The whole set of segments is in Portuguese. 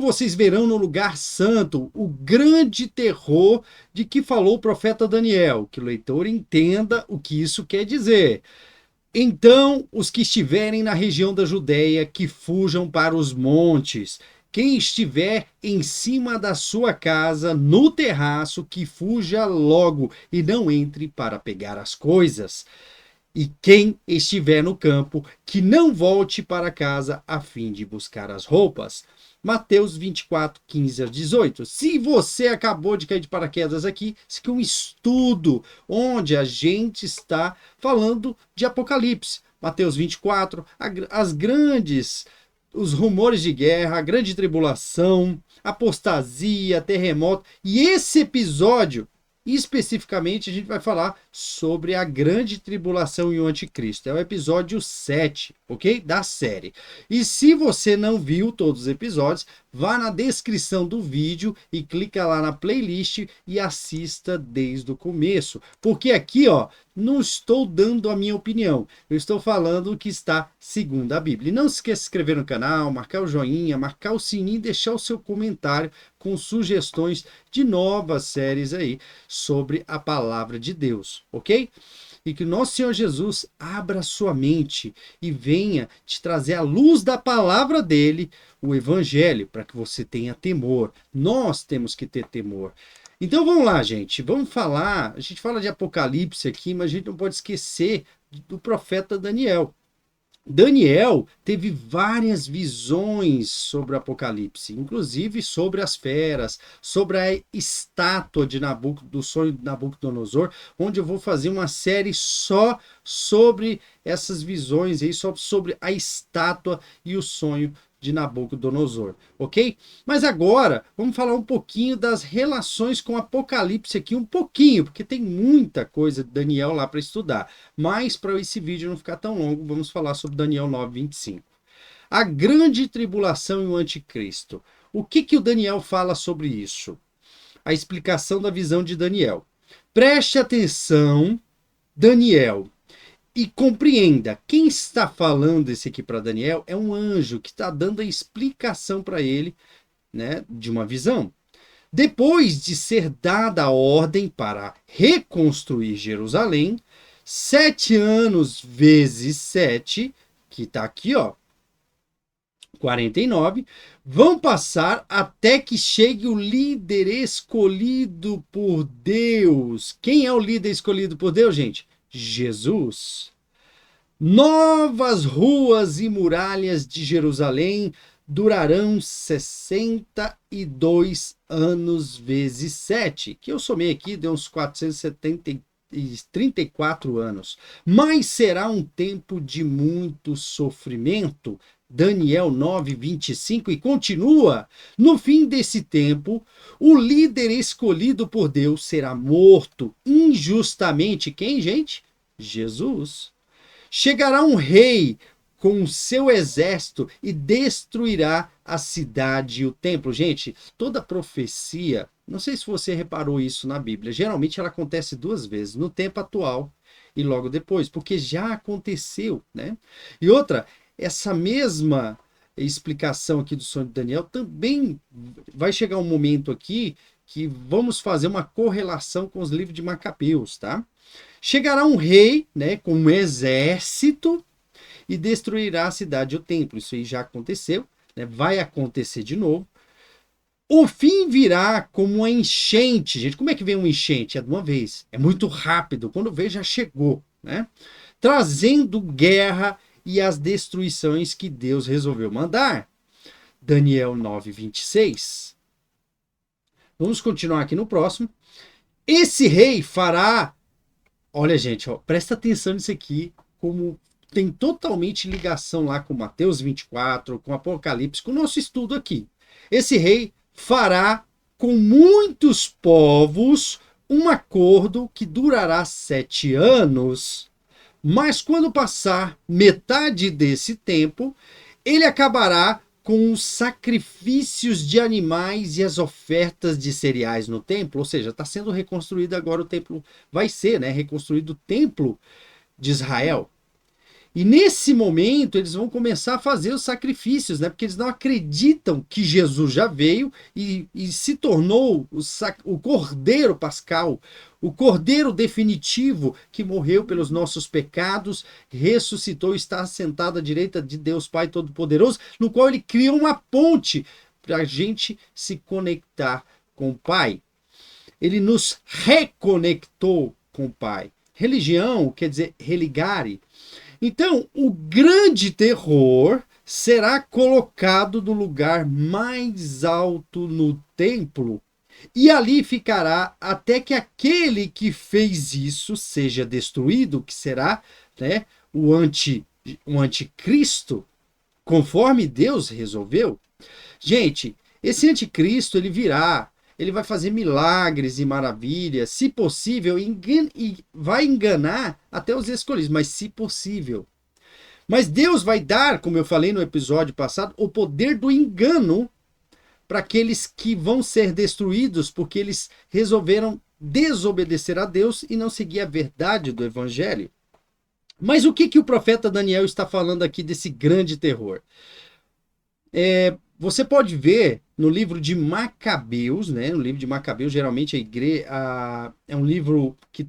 vocês verão no lugar santo o grande terror de que falou o profeta Daniel, que o leitor entenda o que isso quer dizer. Então, os que estiverem na região da Judéia, que fujam para os montes. Quem estiver em cima da sua casa, no terraço, que fuja logo e não entre para pegar as coisas. E quem estiver no campo, que não volte para casa a fim de buscar as roupas. Mateus 24, 15 a 18. Se você acabou de cair de paraquedas aqui, isso aqui é um estudo onde a gente está falando de Apocalipse. Mateus 24, as grandes, os rumores de guerra, a grande tribulação, apostasia, terremoto. E esse episódio, especificamente, a gente vai falar sobre a grande tribulação e o anticristo. É o episódio 7, ok? Da série. E se você não viu todos os episódios, vá na descrição do vídeo e clica lá na playlist e assista desde o começo. Porque aqui, ó, não estou dando a minha opinião. Eu estou falando o que está segundo a Bíblia. E não se esqueça de se inscrever no canal, marcar o joinha, marcar o sininho e deixar o seu comentário com sugestões de novas séries aí sobre a palavra de Deus, ok? E que o nosso Senhor Jesus abra sua mente e venha te trazer a luz da palavra dele, o evangelho, para que você tenha temor. Nós temos que ter temor. Então vamos lá, gente. Vamos falar. A gente fala de Apocalipse aqui, mas a gente não pode esquecer do profeta Daniel. Daniel teve várias visões sobre o Apocalipse, inclusive sobre as feras, sobre a estátua de do sonho de Nabucodonosor, onde eu vou fazer uma série só sobre essas visões, aí, só sobre a estátua e o sonho de Nabucodonosor, ok? Mas agora vamos falar um pouquinho das relações com o Apocalipse aqui, um pouquinho, porque tem muita coisa de Daniel lá para estudar. Mas para esse vídeo não ficar tão longo, vamos falar sobre Daniel 9:25. A grande tribulação e o anticristo. O que o Daniel fala sobre isso? A explicação da visão de Daniel. Preste atenção, Daniel. E compreenda, quem está falando isso aqui para Daniel é um anjo que está dando a explicação para ele, né, de uma visão. Depois de ser dada a ordem para reconstruir Jerusalém, 7 anos vezes 7, que está aqui, ó, 49, vão passar até que chegue o líder escolhido por Deus. Quem é o líder escolhido por Deus, gente? Jesus. Novas ruas e muralhas de Jerusalém durarão 62 anos vezes 7, que eu somei aqui, deu uns 434 anos. Mas será um tempo de muito sofrimento. Daniel 9:25, e continua: no fim desse tempo, o líder escolhido por Deus será morto injustamente. Quem, gente? Jesus. Chegará um rei com o seu exército e destruirá a cidade e o templo. Gente, toda profecia, não sei se você reparou isso na Bíblia, geralmente ela acontece 2 vezes, no tempo atual e logo depois, porque já aconteceu, né? E outra, essa mesma explicação aqui do sonho de Daniel também vai chegar um momento aqui que vamos fazer uma correlação com os livros de Macabeus, tá? Chegará um rei, né, com um exército e destruirá a cidade e o templo. Isso aí já aconteceu, né? Vai acontecer de novo. O fim virá como uma enchente. Gente, como é que vem uma enchente? É de uma vez. É muito rápido. Quando vê, já chegou, né? Trazendo guerra e as destruições que Deus resolveu mandar. Daniel 9:26. Vamos continuar aqui no próximo. Esse rei fará... Olha, gente, ó, presta atenção nisso aqui, como tem totalmente ligação lá com Mateus 24, com Apocalipse, com o nosso estudo aqui. Esse rei fará com muitos povos um acordo que durará 7 anos, mas quando passar metade desse tempo, ele acabará com os sacrifícios de animais e as ofertas de cereais no templo, ou seja, está sendo reconstruído agora o templo, vai ser, né, reconstruído o templo de Israel. E nesse momento eles vão começar a fazer os sacrifícios, né? Porque eles não acreditam que Jesus já veio e se tornou o Cordeiro Pascal, o Cordeiro definitivo que morreu pelos nossos pecados, ressuscitou e está sentado à direita de Deus Pai Todo-Poderoso, no qual ele cria uma ponte para a gente se conectar com o Pai. Ele nos reconectou com o Pai. Religião quer dizer religare. Então, o grande terror será colocado no lugar mais alto no templo, e ali ficará até que aquele que fez isso seja destruído, que será, né, o anticristo, conforme Deus resolveu. Gente, esse anticristo ele virá, ele vai fazer milagres e maravilhas, se possível, e vai enganar até os escolhidos, mas se possível. Mas Deus vai dar, como eu falei no episódio passado, o poder do engano para aqueles que vão ser destruídos porque eles resolveram desobedecer a Deus e não seguir a verdade do evangelho. Mas o que o profeta Daniel está falando aqui desse grande terror? Você pode ver no livro de Macabeus, né? No livro de Macabeus, geralmente é um livro que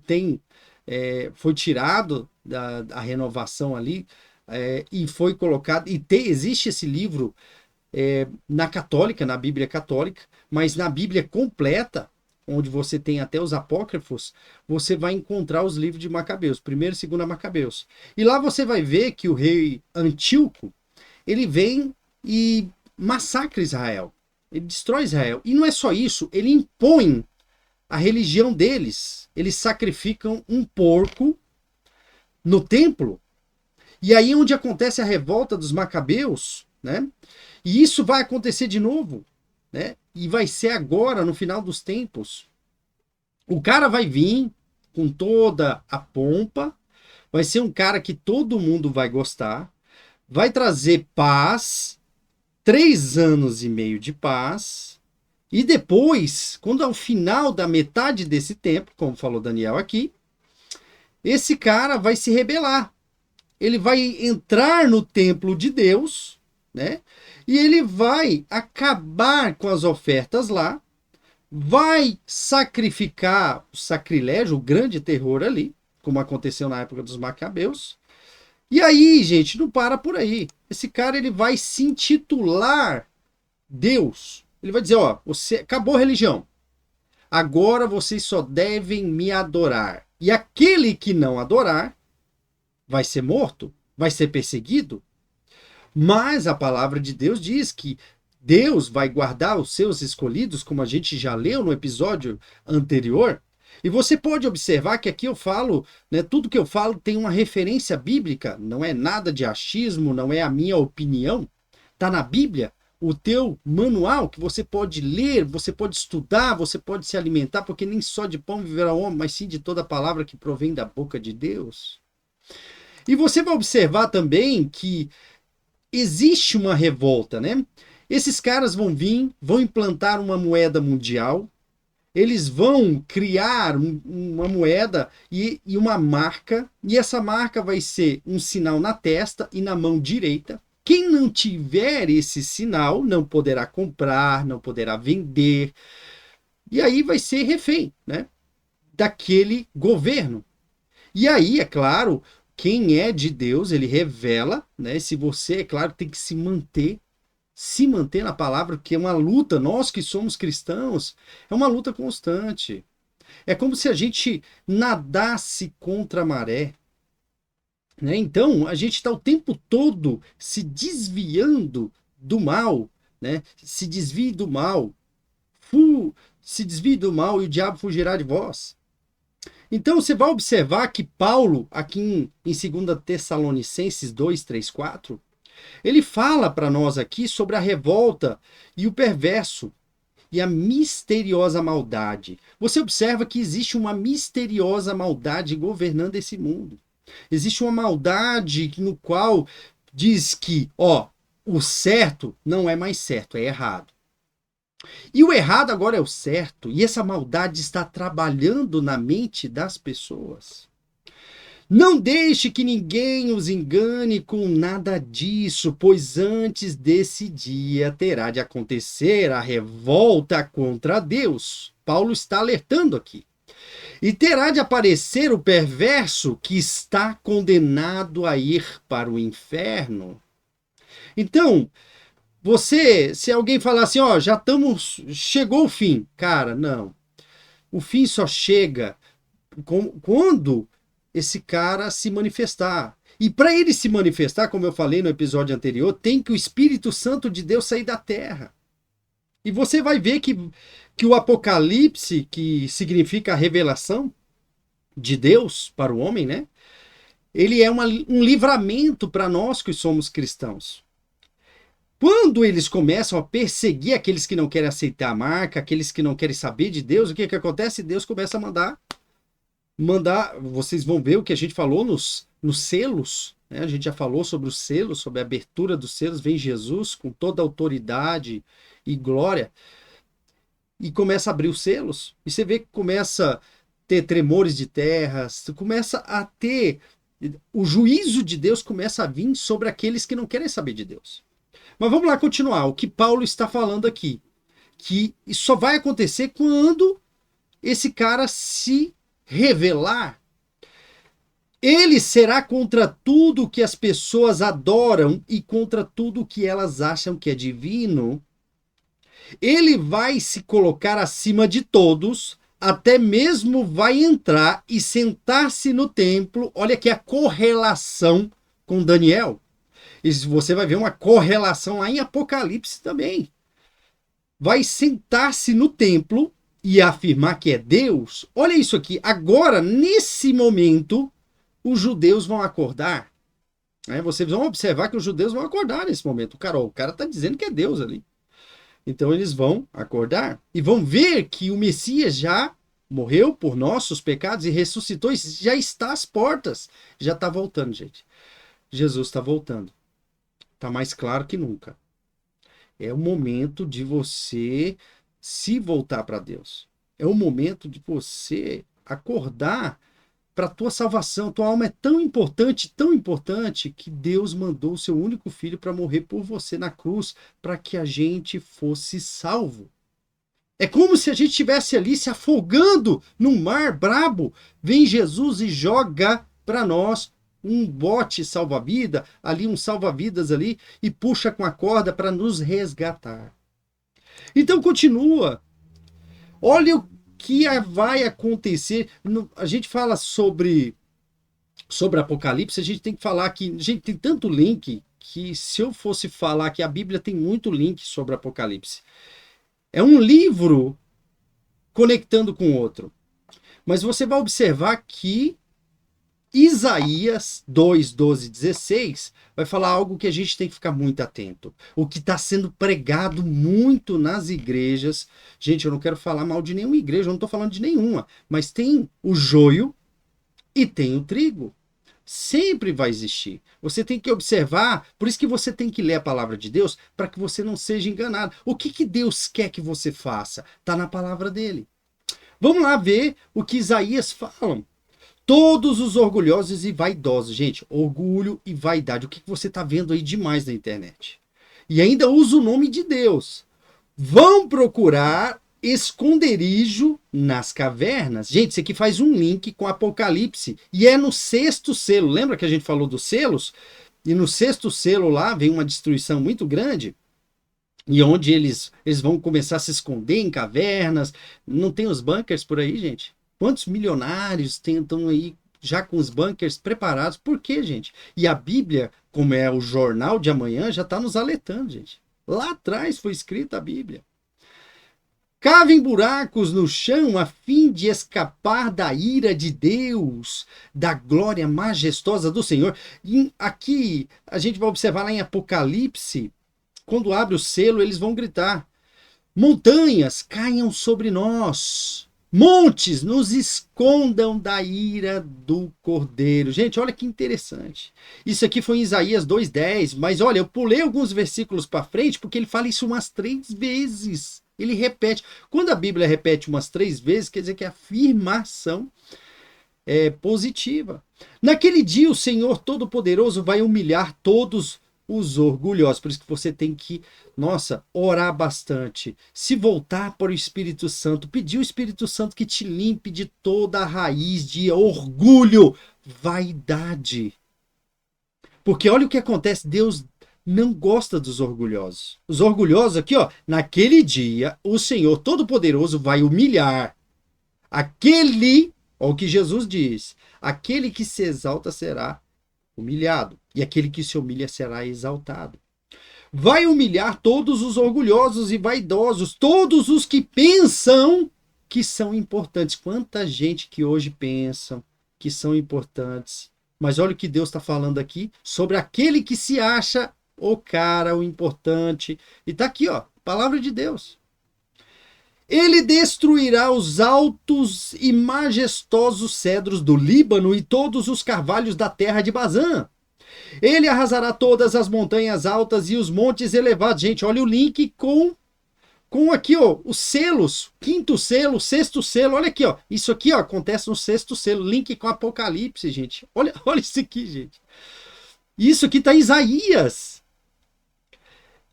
foi tirado da renovação ali, e foi colocado, existe esse livro na católica, na Bíblia católica, mas na Bíblia completa, onde você tem até os apócrifos, você vai encontrar os livros de Macabeus, 1º e 2º Macabeus. E lá você vai ver que o rei Antíoco, ele vem e massacra Israel. Ele destrói Israel. E não é só isso, ele impõe a religião deles. Eles sacrificam um porco no templo. E aí onde acontece a revolta dos Macabeus, né? E isso vai acontecer de novo, né? E vai ser agora, no final dos tempos. O cara vai vir com toda a pompa, vai ser um cara que todo mundo vai gostar, vai trazer paz, 3 anos e meio de paz, e depois, quando ao final da metade desse tempo, como falou Daniel aqui, esse cara vai se rebelar. Ele vai entrar no templo de Deus, né? E ele vai acabar com as ofertas lá, vai sacrificar o sacrilégio, o grande terror ali, como aconteceu na época dos Macabeus. E aí, gente, não para por aí. Esse cara ele vai se intitular Deus. Ele vai dizer, ó, você acabou a religião. Agora vocês só devem me adorar. E aquele que não adorar vai ser morto, vai ser perseguido. Mas a palavra de Deus diz que Deus vai guardar os seus escolhidos, como a gente já leu no episódio anterior. E você pode observar que aqui eu falo, né, tudo que eu falo tem uma referência bíblica, não é nada de achismo, não é a minha opinião. Está na Bíblia, o teu manual que você pode ler, você pode estudar, você pode se alimentar, porque nem só de pão viverá o homem, mas sim de toda palavra que provém da boca de Deus. E você vai observar também que existe uma revolta, né? Esses caras vão vir, vão implantar uma moeda mundial, eles vão criar uma moeda e uma marca, e essa marca vai ser um sinal na testa e na mão direita. Quem não tiver esse sinal não poderá comprar, não poderá vender, e aí vai ser refém, né, daquele governo. E aí, é claro, quem é de Deus, ele revela, né? Se você, é claro, tem que se manter na palavra, porque é uma luta, nós que somos cristãos, é uma luta constante. É como se a gente nadasse contra a maré, né? Então, a gente está o tempo todo se desviando do mal, né? Se desvie do mal, se desvie do mal e o diabo fugirá de vós. Então você vai observar que Paulo, aqui em 2 Tessalonicenses 2, 3, 4, ele fala para nós aqui sobre a revolta e o perverso e a misteriosa maldade. Você observa que existe uma misteriosa maldade governando esse mundo. Existe uma maldade no qual diz que, ó, o certo não é mais certo, é errado. E o errado agora é o certo. E essa maldade está trabalhando na mente das pessoas. Não deixe que ninguém os engane com nada disso, pois antes desse dia terá de acontecer a revolta contra Deus. Paulo está alertando aqui. E terá de aparecer o perverso que está condenado a ir para o inferno. Então, se alguém falar assim, ó, chegou o fim. Cara, não. O fim só chega quando esse cara se manifestar. E para ele se manifestar, como eu falei no episódio anterior, tem que o Espírito Santo de Deus sair da terra. E você vai ver que o Apocalipse, que significa a revelação de Deus para o homem, né? Ele é um livramento para nós que somos cristãos. Quando eles começam a perseguir aqueles que não querem aceitar a marca, aqueles que não querem saber de Deus, o que acontece? Deus começa a mandar, vocês vão ver o que a gente falou nos selos, né? A gente já falou sobre os selos, sobre a abertura dos selos, vem Jesus com toda a autoridade e glória, e começa a abrir os selos, e você vê que começa a ter tremores de terras, começa a ter, o juízo de Deus começa a vir sobre aqueles que não querem saber de Deus. Mas vamos lá continuar, o que Paulo está falando aqui, que isso só vai acontecer quando esse cara se revelar. Ele será contra tudo que as pessoas adoram e contra tudo que elas acham que é divino. Ele vai se colocar acima de todos, até mesmo vai entrar e sentar-se no templo. Olha aqui a correlação com Daniel. E você vai ver uma correlação lá em Apocalipse também. Vai sentar-se no templo e afirmar que é Deus. Olha isso aqui. Agora, nesse momento, os judeus vão acordar. Vocês vão observar que os judeus vão acordar nesse momento. O cara está dizendo que é Deus ali. Então eles vão acordar e vão ver que o Messias já morreu por nossos pecados e ressuscitou e já está às portas. Já está voltando, gente. Jesus está voltando. Está mais claro que nunca. É o momento de você se voltar para Deus. É o momento de você acordar para a tua salvação. Tua alma é tão importante, que Deus mandou o seu único filho para morrer por você na cruz, para que a gente fosse salvo. É como se a gente estivesse ali se afogando num mar brabo. Vem Jesus e joga para nós um bote salva-vida, ali um salva-vidas ali, e puxa com a corda para nos resgatar. Então continua. Olha o que vai acontecer. A gente fala sobre Apocalipse, a gente tem que falar que, gente, tem tanto link que se eu fosse falar que a Bíblia tem muito link sobre Apocalipse. É um livro conectando com o outro. Mas você vai observar que Isaías 2, 12, 16 vai falar algo que a gente tem que ficar muito atento. O que está sendo pregado muito nas igrejas. Gente, eu não quero falar mal de nenhuma igreja, eu não estou falando de nenhuma. Mas tem o joio e tem o trigo. Sempre vai existir. Você tem que observar, por isso que você tem que ler a palavra de Deus, para que você não seja enganado. O que Deus quer que você faça? Está na palavra dele. Vamos lá ver o que Isaías fala. Todos os orgulhosos e vaidosos. Gente, orgulho e vaidade. O que você está vendo aí demais na internet? E ainda usa o nome de Deus. Vão procurar esconderijo nas cavernas. Gente, isso aqui faz um link com Apocalipse. E é no 6º selo. Lembra que a gente falou dos selos? E no 6º selo lá vem uma destruição muito grande. E onde eles vão começar a se esconder em cavernas. Não tem os bunkers por aí, gente? Quantos milionários tentam aí já com os bunkers preparados? Por quê, gente? E a Bíblia, como é o jornal de amanhã, já está nos alertando, gente. Lá atrás foi escrita a Bíblia. Cavem buracos no chão a fim de escapar da ira de Deus, da glória majestosa do Senhor. E aqui a gente vai observar lá em Apocalipse, quando abre o selo, eles vão gritar: montanhas caiam sobre nós. Montes, nos escondam da ira do Cordeiro. Gente, olha que interessante. Isso aqui foi em Isaías 2:10, mas olha, eu pulei alguns versículos para frente porque ele fala isso umas 3 vezes. Ele repete. Quando a Bíblia repete umas 3 vezes, quer dizer que é afirmação. positiva. Naquele dia o Senhor Todo-Poderoso vai humilhar todos os orgulhosos. Por isso que você tem que, orar bastante. Se voltar para o Espírito Santo, pedir o Espírito Santo que te limpe de toda a raiz de orgulho, vaidade. Porque olha o que acontece, Deus não gosta dos orgulhosos. Os orgulhosos aqui, naquele dia o Senhor Todo-Poderoso vai humilhar aquele, olha o que Jesus diz, aquele que se exalta será humilhado, e aquele que se humilha será exaltado. Vai humilhar todos os orgulhosos e vaidosos, todos os que pensam que são importantes. Quanta gente que hoje pensa que são importantes. Mas olha o que Deus está falando aqui sobre aquele que se acha o cara, o importante. E está aqui, palavra de Deus. Ele destruirá os altos e majestosos cedros do Líbano e todos os carvalhos da terra de Bazã. Ele arrasará todas as montanhas altas e os montes elevados. Gente, olha o link com aqui, os selos. Quinto selo, sexto selo. Olha aqui, isso aqui, acontece no sexto selo. Link com Apocalipse, gente. Olha isso aqui, gente. Isso aqui está em Isaías.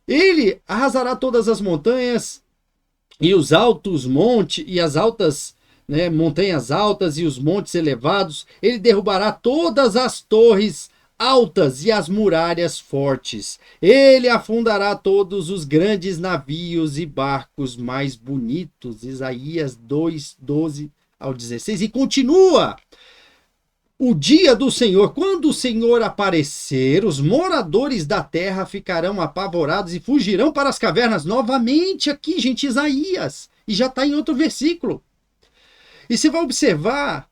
Ele arrasará todas as montanhas e os altos montes e as altas, montanhas altas e os montes elevados. Ele derrubará todas as torres altas e as muralhas fortes. Ele afundará todos os grandes navios e barcos mais bonitos. Isaías 2, 12 ao 16. E continua. O dia do Senhor, quando o Senhor aparecer, os moradores da terra ficarão apavorados e fugirão para as cavernas. Novamente aqui, gente, Isaías. E já está em outro versículo. E você vai observar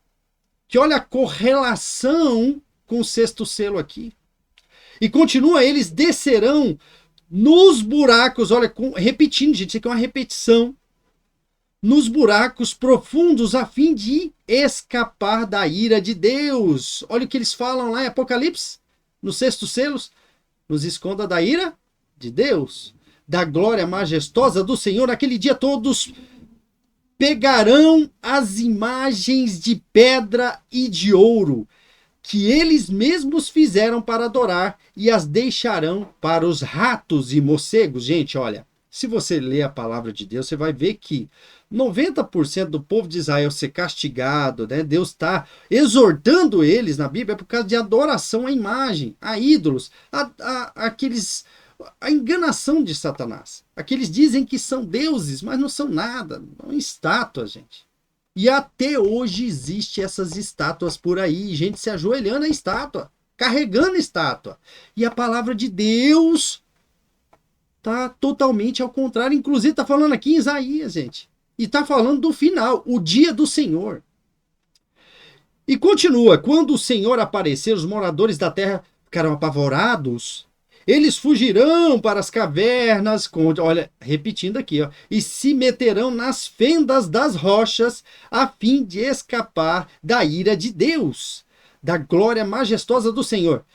que olha a correlação com o sexto selo aqui. E continua, eles descerão nos buracos, olha, repetindo, gente, isso aqui é uma repetição. Nos buracos profundos a fim de escapar da ira de Deus. Olha o que eles falam lá em Apocalipse, no sexto selo. Nos esconda da ira de Deus, da glória majestosa do Senhor. Naquele dia todos pegarão as imagens de pedra e de ouro que eles mesmos fizeram para adorar e as deixarão para os ratos e morcegos. Gente, olha, se você ler a palavra de Deus, você vai ver que 90% do povo de Israel ser castigado, Deus está exortando eles na Bíblia por causa de adoração à imagem, a ídolos, a enganação de Satanás. Aqueles dizem que são deuses, mas não são nada, são estátuas, gente. E até hoje existe essas estátuas por aí, gente se ajoelhando à estátua, carregando a estátua. E a palavra de Deus está totalmente ao contrário. Inclusive está falando aqui em Isaías, gente. E está falando do final, o dia do Senhor. E continua, quando o Senhor aparecer, os moradores da terra ficarão apavorados. Eles fugirão para as cavernas, olha, repetindo aqui, e se meterão nas fendas das rochas, a fim de escapar da ira de Deus, da glória majestosa do Senhor.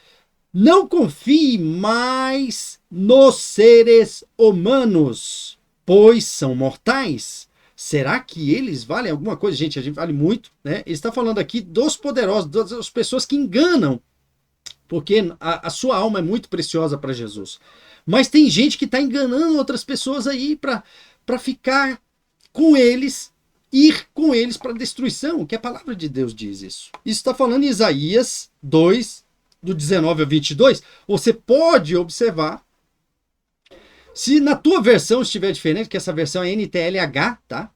Não confie mais nos seres humanos, pois são mortais. Será que eles valem alguma coisa? Gente, a gente vale muito, Ele está falando aqui dos poderosos, das pessoas que enganam, porque a sua alma é muito preciosa para Jesus. Mas tem gente que está enganando outras pessoas aí para ficar com eles, ir com eles para a destruição, que a palavra de Deus diz isso. Isso está falando em Isaías 2, do 19 ao 22. Você pode observar, se na tua versão estiver diferente, que essa versão é NTLH, tá?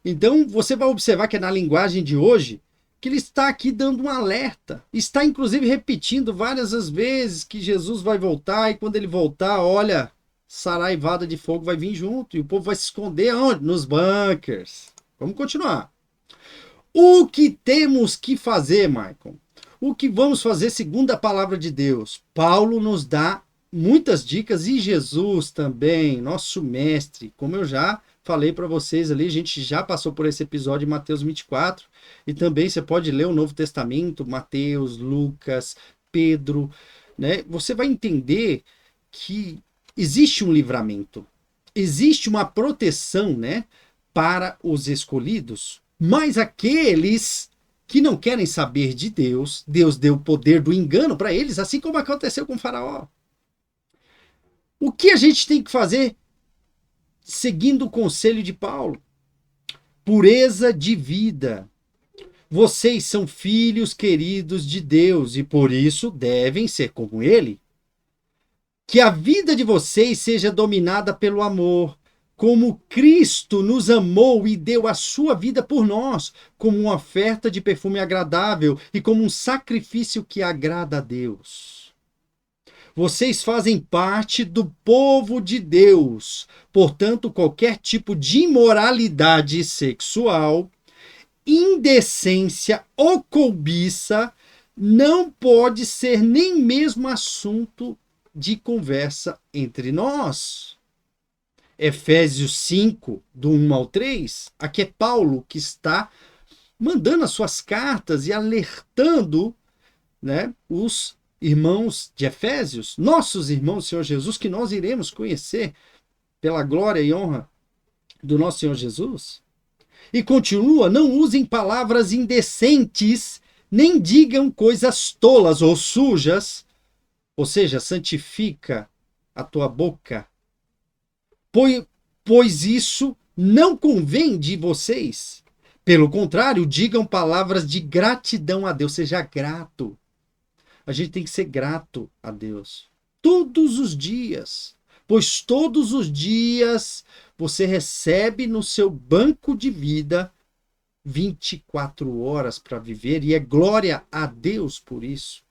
Então você vai observar que é na linguagem de hoje, que ele está aqui dando um alerta. Está, inclusive, repetindo várias as vezes que Jesus vai voltar, e quando ele voltar, olha, saraivada de fogo vai vir junto, e o povo vai se esconder onde? Nos bunkers. Vamos continuar. O que temos que fazer, Michael? O que vamos fazer segundo a palavra de Deus? Paulo nos dá muitas dicas, e Jesus também, nosso mestre, como eu já falei para vocês ali, a gente já passou por esse episódio em Mateus 24, e também você pode ler o Novo Testamento, Mateus, Lucas, Pedro, Você vai entender que existe um livramento, existe uma proteção, para os escolhidos, mas aqueles que não querem saber de Deus. Deus deu o poder do engano para eles, assim como aconteceu com Faraó. O que a gente tem que fazer seguindo o conselho de Paulo? Pureza de vida. Vocês são filhos queridos de Deus e por isso devem ser como ele. Que a vida de vocês seja dominada pelo amor, como Cristo nos amou e deu a sua vida por nós, como uma oferta de perfume agradável e como um sacrifício que agrada a Deus. Vocês fazem parte do povo de Deus, portanto, qualquer tipo de imoralidade sexual, indecência ou cobiça não pode ser nem mesmo assunto de conversa entre nós. Efésios 5, do 1 ao 3, aqui é Paulo que está mandando as suas cartas e alertando, né, os irmãos de Efésios, nossos irmãos do Senhor Jesus, que nós iremos conhecer pela glória e honra do nosso Senhor Jesus. E continua, não usem palavras indecentes, nem digam coisas tolas ou sujas, ou seja, santifica a tua boca, pois isso não convém de vocês. Pelo contrário, digam palavras de gratidão a Deus, seja grato. A gente tem que ser grato a Deus todos os dias, pois todos os dias você recebe no seu banco de vida 24 horas para viver e é glória a Deus por isso.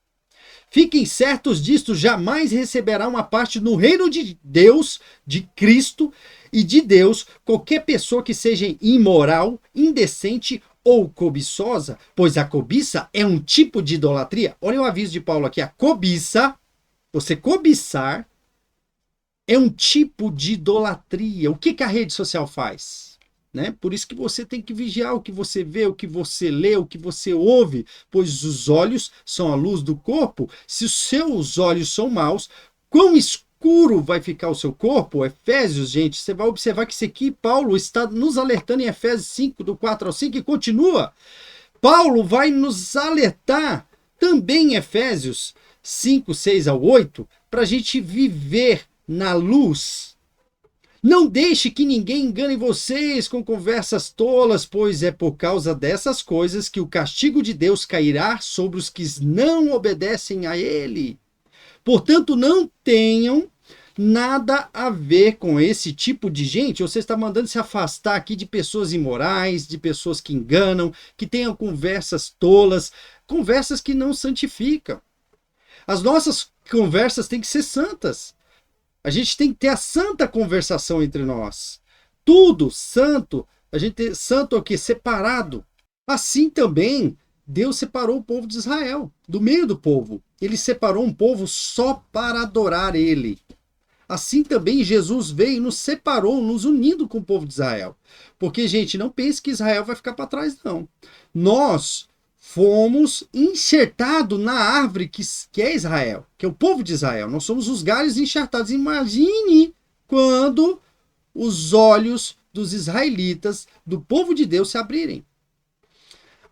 Fiquem certos disto, jamais receberá uma parte no reino de Deus, de Cristo e de Deus, qualquer pessoa que seja imoral, indecente ou cobiçosa, pois a cobiça é um tipo de idolatria. Olha o aviso de Paulo aqui, a cobiça, você cobiçar, é um tipo de idolatria. O que a rede social faz? Né? Por isso que você tem que vigiar o que você vê, o que você lê, o que você ouve, pois os olhos são a luz do corpo. Se os seus olhos são maus, quão escuro vai ficar o seu corpo? Efésios, gente, você vai observar que isso aqui, Paulo está nos alertando em Efésios 5, do 4 ao 5, e continua. Paulo vai nos alertar também em Efésios 5, 6 ao 8, para a gente viver na luz. Não deixe que ninguém engane vocês com conversas tolas, pois é por causa dessas coisas que o castigo de Deus cairá sobre os que não obedecem a ele. Portanto, não tenham nada a ver com esse tipo de gente. Você está mandando se afastar aqui de pessoas imorais, de pessoas que enganam, que tenham conversas tolas, conversas que não santificam. As nossas conversas têm que ser santas. A gente tem que ter a santa conversação entre nós. Tudo santo. A gente tem santo aqui, separado. Assim também, Deus separou o povo de Israel, do meio do povo. Ele separou um povo só para adorar ele. Assim também Jesus veio e nos separou, nos unindo com o povo de Israel. Porque, gente, não pense que Israel vai ficar para trás, não. Nós fomos enxertados na árvore que é Israel, que é o povo de Israel. Nós somos os galhos enxertados. Imagine quando os olhos dos israelitas, do povo de Deus, se abrirem.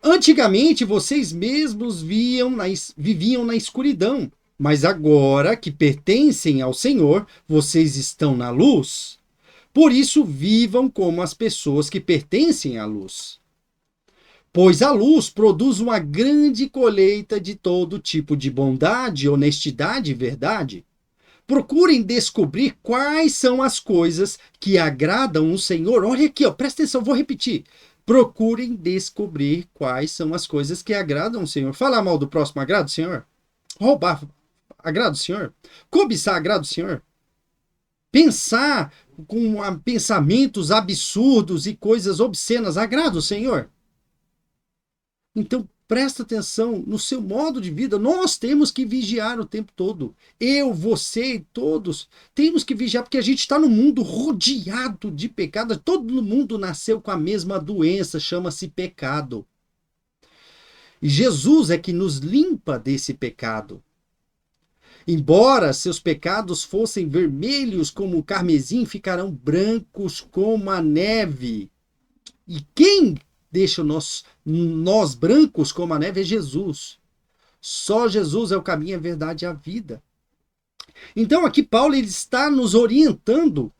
Antigamente, vocês mesmos viviam na escuridão, mas agora que pertencem ao Senhor, vocês estão na luz. Por isso, vivam como as pessoas que pertencem à luz. Pois a luz produz uma grande colheita de todo tipo de bondade, honestidade e verdade. Procurem descobrir quais são as coisas que agradam o Senhor. Olha aqui, ó, presta atenção, vou repetir. Procurem descobrir quais são as coisas que agradam o Senhor. Falar mal do próximo agrada o Senhor? Roubar agrada o Senhor? Cobiçar agrada o Senhor? Pensar com pensamentos absurdos e coisas obscenas agrada o Senhor? Então, presta atenção no seu modo de vida. Nós temos que vigiar o tempo todo. Eu, você e todos temos que vigiar, porque a gente está no mundo rodeado de pecado. Todo mundo nasceu com a mesma doença, chama-se pecado. E Jesus é que nos limpa desse pecado. Embora seus pecados fossem vermelhos como o carmesim, ficarão brancos como a neve. E quem deixa nós brancos como a neve é Jesus. Só Jesus é o caminho, a verdade e a vida. Então aqui Paulo ele está nos orientando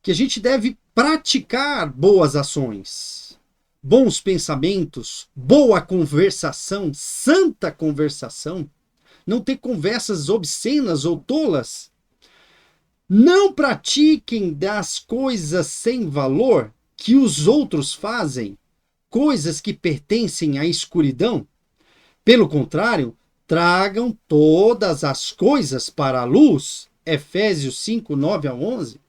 que a gente deve praticar boas ações, bons pensamentos, boa conversação, santa conversação, não ter conversas obscenas ou tolas. Não pratiquem das coisas sem valor que os outros fazem, coisas que pertencem à escuridão. Pelo contrário, tragam todas as coisas para a luz. Efésios 5, 9 a 11.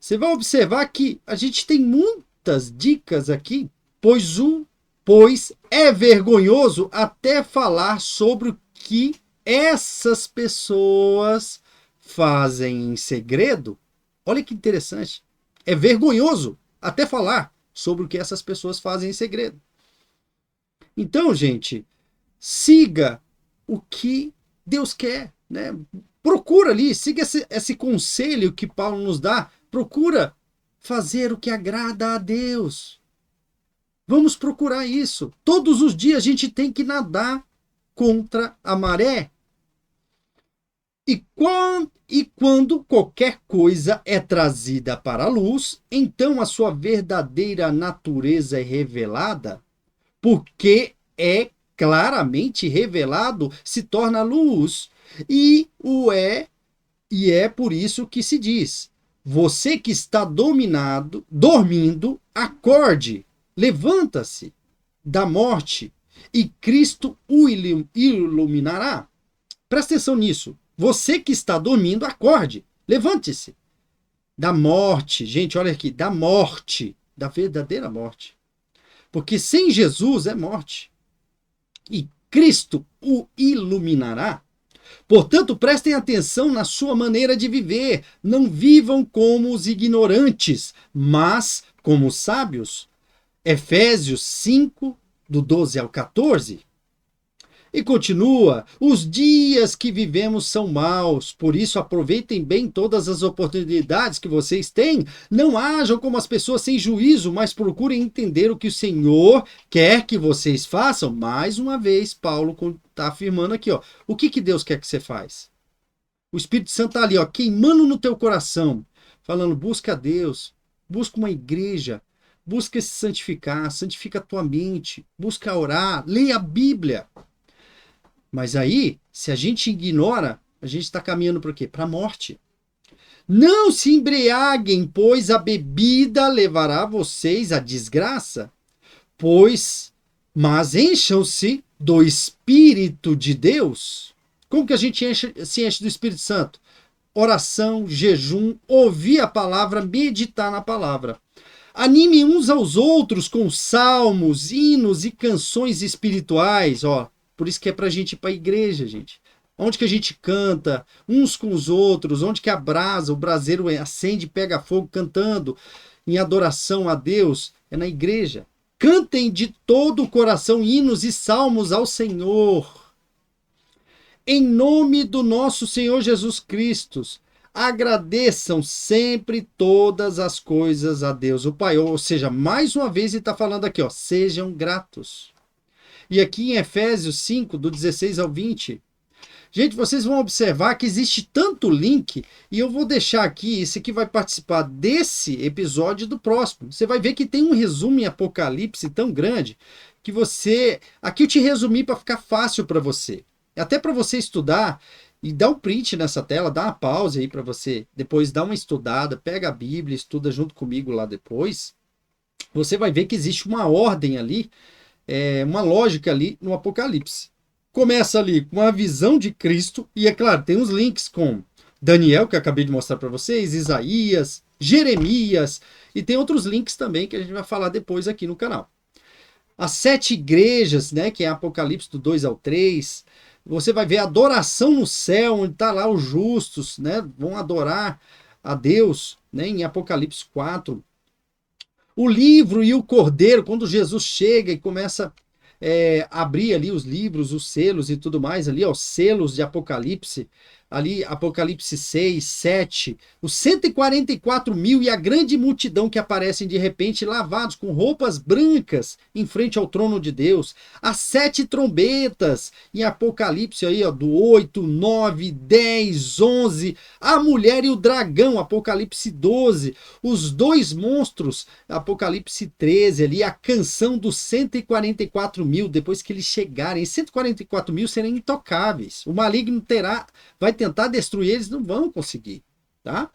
Você vai observar que a gente tem muitas dicas aqui, pois é vergonhoso até falar sobre o que essas pessoas fazem em segredo. Olha que interessante. É vergonhoso até falar sobre o que essas pessoas fazem em segredo. Então, gente, siga o que Deus quer, né? Procura ali, siga esse conselho que Paulo nos dá. Procura fazer o que agrada a Deus. Vamos procurar isso. Todos os dias a gente tem que nadar contra a maré. E quando qualquer coisa é trazida para a luz, então a sua verdadeira natureza é revelada, porque é claramente revelado, se torna luz. E é por isso que se diz: você que está dormindo, acorde, levanta-se da morte e Cristo o iluminará. Presta atenção nisso. Você que está dormindo, acorde, levante-se da morte. Gente, olha aqui, da morte, da verdadeira morte. Porque sem Jesus é morte. E Cristo o iluminará. Portanto, prestem atenção na sua maneira de viver. Não vivam como os ignorantes, mas como os sábios. Efésios 5, do 12 ao 14. E continua: os dias que vivemos são maus, por isso aproveitem bem todas as oportunidades que vocês têm. Não hajam como as pessoas sem juízo, mas procurem entender o que o Senhor quer que vocês façam. Mais uma vez, Paulo está afirmando aqui, ó, o que Deus quer que você faça? O Espírito Santo está ali, ó, queimando no teu coração, falando: busca a Deus, busca uma igreja, busca se santificar, santifica a tua mente, busca orar, leia a Bíblia. Mas aí, se a gente ignora, a gente está caminhando para o quê? Para a morte. Não se embriaguem, pois a bebida levará vocês à desgraça. Mas encham-se do Espírito de Deus. Como que a gente se enche do Espírito Santo? Oração, jejum, ouvir a palavra, meditar na palavra. Anime uns aos outros com salmos, hinos e canções espirituais, ó. Por isso que é pra gente ir pra igreja, gente. Onde que a gente canta uns com os outros, onde que a brasa, o braseiro acende e pega fogo cantando em adoração a Deus, é na igreja. Cantem de todo o coração hinos e salmos ao Senhor. Em nome do nosso Senhor Jesus Cristo, agradeçam sempre todas as coisas a Deus, o Pai. Ou seja, mais uma vez ele está falando aqui, ó, sejam gratos. E aqui em Efésios 5, do 16 ao 20, gente, vocês vão observar que existe tanto link, e eu vou deixar aqui, esse aqui vai participar desse episódio e do próximo. Você vai ver que tem um resumo em Apocalipse tão grande, que aqui eu te resumi para ficar fácil para você. Até para você estudar, e dá um print nessa tela, dá uma pausa aí para você, depois dá uma estudada, pega a Bíblia, estuda junto comigo lá depois. Você vai ver que existe uma ordem ali, uma lógica ali no Apocalipse. Começa ali com a visão de Cristo, e é claro, tem os links com Daniel, que eu acabei de mostrar para vocês, Isaías, Jeremias, e tem outros links também que a gente vai falar depois aqui no canal. As 7 igrejas, né, que é Apocalipse do 2 ao 3, você vai ver a adoração no céu, onde está lá os justos, né, vão adorar a Deus, né, em Apocalipse 4. O livro e o cordeiro, quando Jesus chega e começa a abrir ali os livros, os selos e tudo mais, ali, ó, selos de Apocalipse, ali Apocalipse 6, 7, os 144 mil e a grande multidão que aparecem de repente lavados com roupas brancas em frente ao trono de Deus, as 7 trombetas em Apocalipse aí, ó, do 8, 9, 10, 11, a mulher e o dragão, Apocalipse 12, os 2 monstros, Apocalipse 13 ali, a canção dos 144 mil, depois que eles chegarem, 144 mil serão intocáveis, o maligno vai tentar destruir eles, não vão conseguir, tá?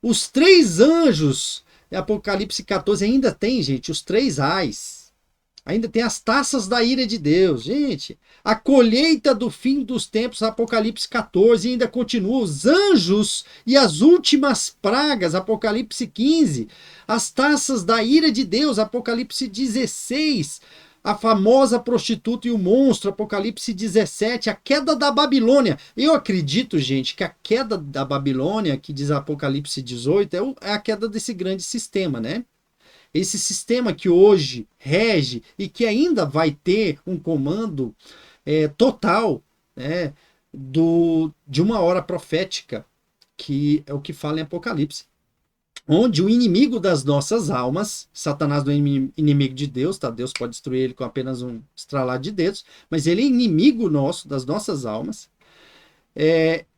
Os 3 anjos, Apocalipse 14, ainda tem, gente, os 3 ais. Ainda tem as taças da ira de Deus, gente. A colheita do fim dos tempos, Apocalipse 14, ainda continua. Os anjos e as últimas pragas, Apocalipse 15. As taças da ira de Deus, Apocalipse 16. A famosa prostituta e o monstro, Apocalipse 17, a queda da Babilônia. Eu acredito, gente, que a queda da Babilônia, que diz Apocalipse 18, é a queda desse grande sistema, né? Esse sistema que hoje rege e que ainda vai ter um comando total, né, de uma hora profética, que é o que fala em Apocalipse. Onde o inimigo das nossas almas, Satanás não é inimigo de Deus, tá? Deus pode destruir ele com apenas um estralar de dedos, mas ele é inimigo nosso, das nossas almas.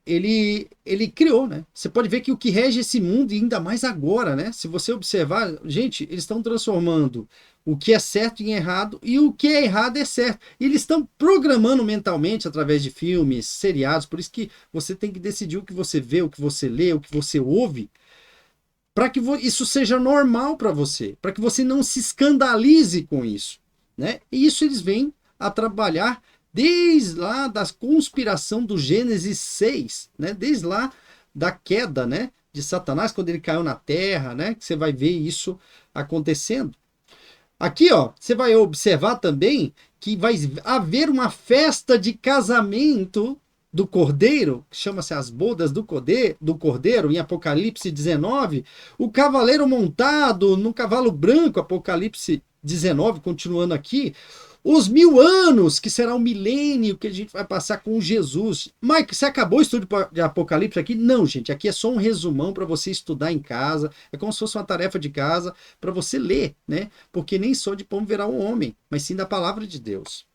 Ele criou, né? Você pode ver que o que rege esse mundo, e ainda mais agora, né? Se você observar, gente, eles estão transformando o que é certo em errado e o que é errado é certo. E eles estão programando mentalmente através de filmes, seriados, por isso que você tem que decidir o que você vê, o que você lê, o que você ouve, para que isso seja normal para você, para que você não se escandalize com isso, né? E isso eles vêm a trabalhar desde lá da conspiração do Gênesis 6, né? Desde lá da queda, né, de Satanás, quando ele caiu na terra, né? Que você vai ver isso acontecendo. Aqui, ó, você vai observar também que vai haver uma festa de casamento do Cordeiro, que chama-se as bodas do Cordeiro, em Apocalipse 19, o cavaleiro montado no cavalo branco, Apocalipse 19, continuando aqui, os 1000 anos, que será o milênio que a gente vai passar com Jesus. Mike, você acabou o estudo de Apocalipse aqui? Não, gente, aqui é só um resumão para você estudar em casa, é como se fosse uma tarefa de casa para você ler, né? Porque nem só de pão verá o homem, mas sim da palavra de Deus.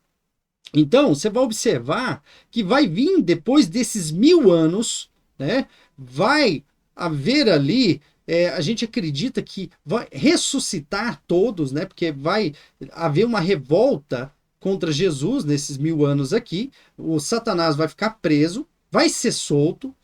Então, você vai observar que vai vir, depois desses 1000 anos, né, vai haver ali, a gente acredita que vai ressuscitar todos, né, porque vai haver uma revolta contra Jesus nesses 1000 anos aqui, o Satanás vai ficar preso, vai ser solto,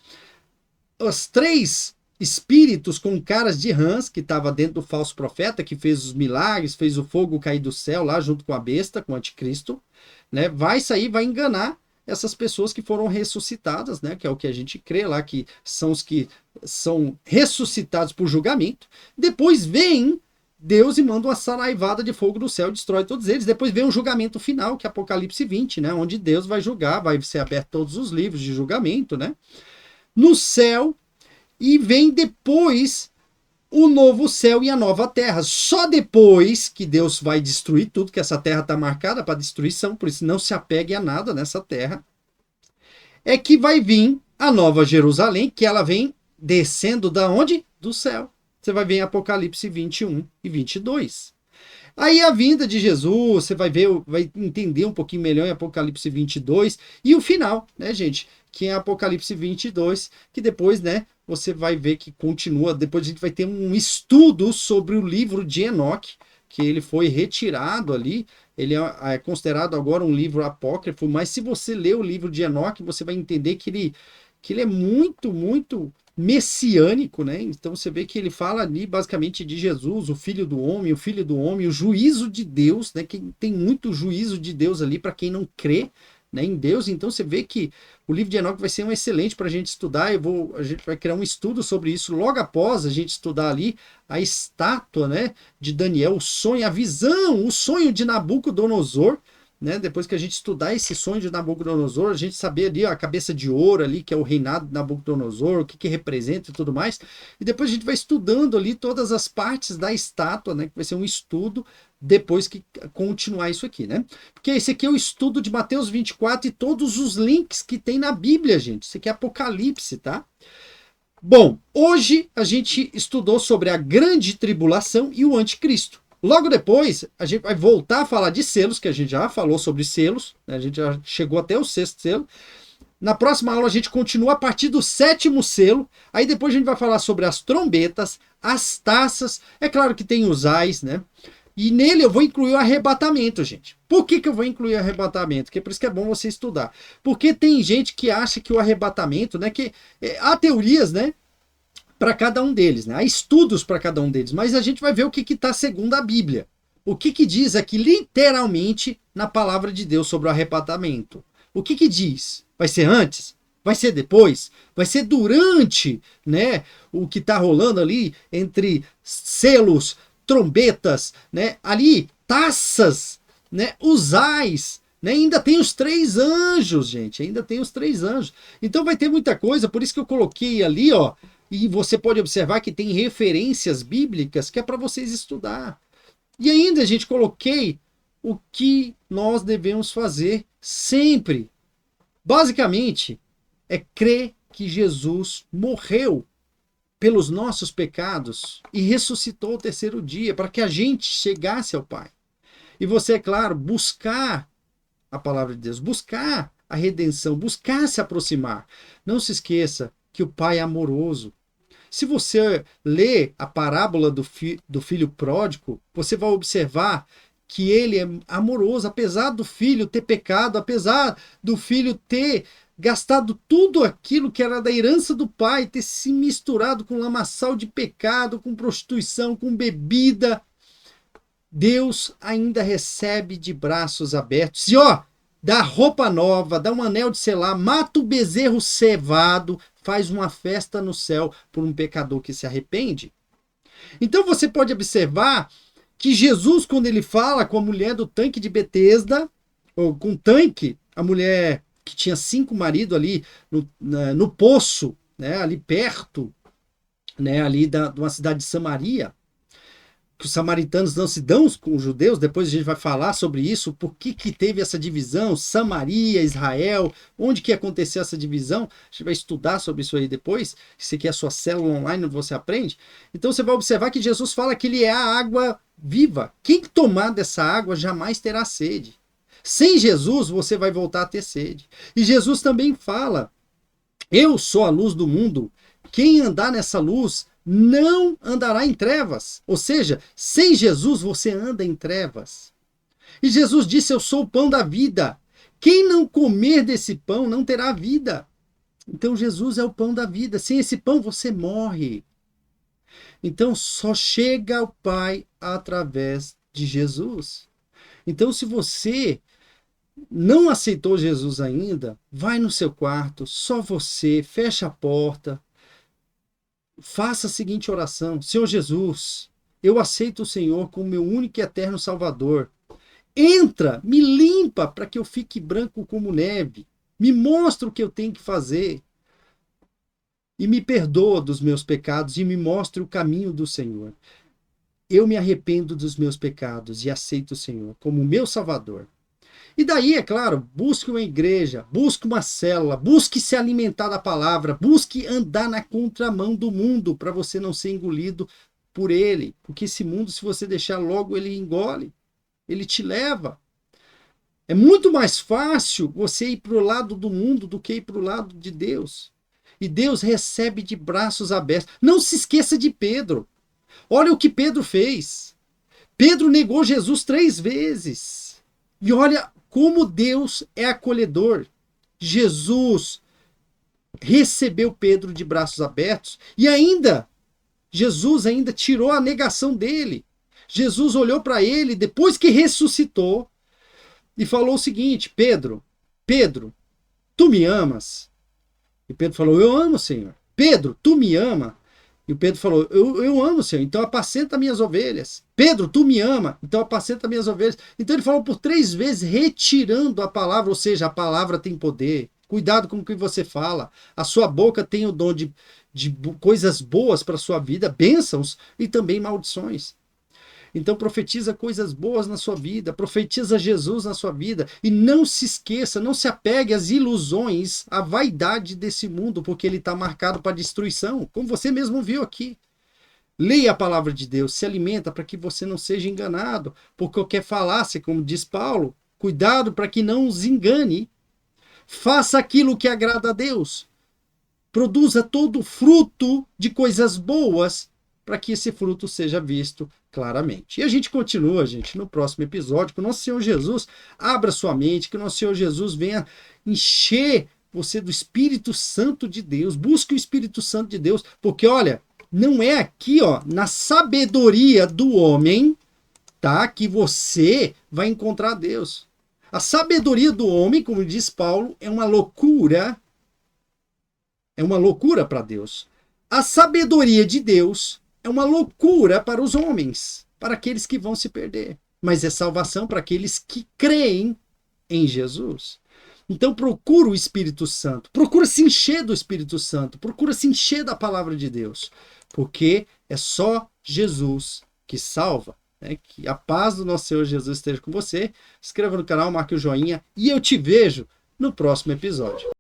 os 3 espíritos com caras de rãs, que estava dentro do falso profeta, que fez os milagres, fez o fogo cair do céu lá junto com a besta, com o anticristo, né, vai sair, vai enganar essas pessoas que foram ressuscitadas, né, que é o que a gente crê lá, que são os que são ressuscitados por julgamento. Depois vem Deus e manda uma saraivada de fogo do céu, destrói todos eles. Depois vem o julgamento final, que é Apocalipse 20, né, onde Deus vai julgar, vai ser aberto todos os livros de julgamento, né, no céu, e vem depois o novo céu e a nova terra. Só depois que Deus vai destruir tudo, que essa terra está marcada para destruição, por isso não se apegue a nada nessa terra, é que vai vir a nova Jerusalém, que ela vem descendo da onde? Do céu. Você vai ver em Apocalipse 21 e 22. Aí a vinda de Jesus, você vai ver, vai entender um pouquinho melhor em Apocalipse 22, e o final, né, gente, que é Apocalipse 22, que depois, né, você vai ver que continua, depois a gente vai ter um estudo sobre o livro de Enoque, que ele foi retirado ali, ele é considerado agora um livro apócrifo, mas se você ler o livro de Enoque, você vai entender que ele é muito, muito messiânico, né? Então você vê que ele fala ali basicamente de Jesus, o filho do homem, o juízo de Deus, né? Que tem muito juízo de Deus ali para quem não crê, né, em Deus. Então você vê que o livro de Enoque vai ser um excelente para a gente estudar. A gente vai criar um estudo sobre isso logo após a gente estudar ali a estátua, né, de Daniel, o sonho, a visão, o sonho de Nabucodonosor, né? Depois que a gente estudar esse sonho de Nabucodonosor, a gente saber ali ó, a cabeça de ouro ali, que é o reinado de Nabucodonosor, o que representa e tudo mais. E depois a gente vai estudando ali todas as partes da estátua, né? Que vai ser um estudo depois que continuar isso aqui, né? Porque esse aqui é o estudo de Mateus 24 e todos os links que tem na Bíblia, gente. Isso aqui é Apocalipse, tá? Bom, hoje a gente estudou sobre a grande tribulação e o anticristo. Logo depois, a gente vai voltar a falar de selos, que a gente já falou sobre selos, né? A gente já chegou até o 6º selo. Na próxima aula a gente continua a partir do 7º selo, aí depois a gente vai falar sobre as trombetas, as taças, é claro que tem os ais, né? E nele eu vou incluir o arrebatamento, gente. Por que eu vou incluir o arrebatamento? Porque por isso que é bom você estudar. Porque tem gente que acha que o arrebatamento, né? Que há teorias, né? Para cada um deles, né? Há estudos para cada um deles, mas a gente vai ver o que está segundo a Bíblia. O que diz aqui literalmente na palavra de Deus sobre o arrebatamento? O que diz? Vai ser antes? Vai ser depois? Vai ser durante, né? O que está rolando ali entre selos, trombetas, né? Ali, taças, né? Usais, né? Ainda tem os 3 anjos, gente. Ainda tem os 3 anjos. Então vai ter muita coisa, por isso que eu coloquei ali, ó. E você pode observar que tem referências bíblicas que é para vocês estudar. E ainda, gente, coloquei o que nós devemos fazer sempre. Basicamente, é crer que Jesus morreu pelos nossos pecados e ressuscitou ao 3º dia para que a gente chegasse ao Pai. E você, é claro, buscar a palavra de Deus, buscar a redenção, buscar se aproximar. Não se esqueça que o Pai é amoroso. Se você lê a parábola do filho pródigo, você vai observar que ele é amoroso, apesar do filho ter pecado, apesar do filho ter gastado tudo aquilo que era da herança do pai, ter se misturado com lamaçal de pecado, com prostituição, com bebida. Deus ainda recebe de braços abertos. E ó, dá roupa nova, dá um anel de selar, mata o bezerro cevado, faz uma festa no céu por um pecador que se arrepende. Então você pode observar que Jesus, quando ele fala com a mulher do tanque de Betesda, ou com o tanque, a mulher que tinha 5 maridos ali no poço, né, ali perto, né, ali de uma cidade de Samaria, que os samaritanos não se dão com os judeus, depois a gente vai falar sobre isso, por que teve essa divisão, Samaria, Israel, onde que aconteceu essa divisão, a gente vai estudar sobre isso aí depois, isso aqui é a sua célula online onde você aprende. Então você vai observar que Jesus fala que ele é a água viva, quem tomar dessa água jamais terá sede. Sem Jesus você vai voltar a ter sede. E Jesus também fala, eu sou a luz do mundo, quem andar nessa luz não andará em trevas. Ou seja, sem Jesus você anda em trevas. E Jesus disse, eu sou o pão da vida. Quem não comer desse pão não terá vida. Então Jesus é o pão da vida. Sem esse pão você morre. Então só chega ao Pai através de Jesus. Então se você não aceitou Jesus ainda, vai no seu quarto, só você, fecha a porta, faça a seguinte oração: Senhor Jesus, eu aceito o Senhor como meu único e eterno Salvador. Entra, me limpa para que eu fique branco como neve. Me mostra o que eu tenho que fazer. E me perdoa dos meus pecados e me mostre o caminho do Senhor. Eu me arrependo dos meus pecados e aceito o Senhor como meu Salvador. E daí, é claro, busque uma igreja, busque uma célula, busque se alimentar da palavra, busque andar na contramão do mundo para você não ser engolido por ele. Porque esse mundo, se você deixar logo, ele engole, ele te leva. É muito mais fácil você ir para o lado do mundo do que ir para o lado de Deus. E Deus recebe de braços abertos. Não se esqueça de Pedro. Olha o que Pedro fez. Pedro negou Jesus 3 vezes. E olha como Deus é acolhedor. Jesus recebeu Pedro de braços abertos e Jesus ainda tirou a negação dele. Jesus olhou para ele depois que ressuscitou e falou o seguinte: Pedro, tu me amas? E Pedro falou: eu amo, Senhor. Pedro, tu me ama? E o Pedro falou, eu amo o Senhor, então apacenta minhas ovelhas. Pedro, tu me ama, então apacenta minhas ovelhas. Então ele falou por 3 vezes, retirando a palavra, ou seja, a palavra tem poder. Cuidado com o que você fala. A sua boca tem o dom de coisas boas para a sua vida, bênçãos e também maldições. Então profetiza coisas boas na sua vida, profetiza Jesus na sua vida e não se esqueça, não se apegue às ilusões, à vaidade desse mundo, porque ele está marcado para destruição, como você mesmo viu aqui. Leia a palavra de Deus, se alimenta para que você não seja enganado por qualquer falácia, como diz Paulo. Cuidado para que não os engane. Faça aquilo que agrada a Deus. Produza todo fruto de coisas boas para que esse fruto seja visto claramente. E a gente continua, gente, no próximo episódio, que o nosso Senhor Jesus abra sua mente, que o nosso Senhor Jesus venha encher você do Espírito Santo de Deus. Busque o Espírito Santo de Deus, porque olha, não é aqui, ó, na sabedoria do homem, tá, que você vai encontrar Deus. A sabedoria do homem, como diz Paulo, é uma loucura. É uma loucura para Deus. A sabedoria de Deus é uma loucura para os homens, para aqueles que vão se perder. Mas é salvação para aqueles que creem em Jesus. Então procura o Espírito Santo, procura se encher do Espírito Santo, procura se encher da palavra de Deus, porque é só Jesus que salva. Né? Que a paz do nosso Senhor Jesus esteja com você. Se inscreva no canal, marque o joinha e eu te vejo no próximo episódio.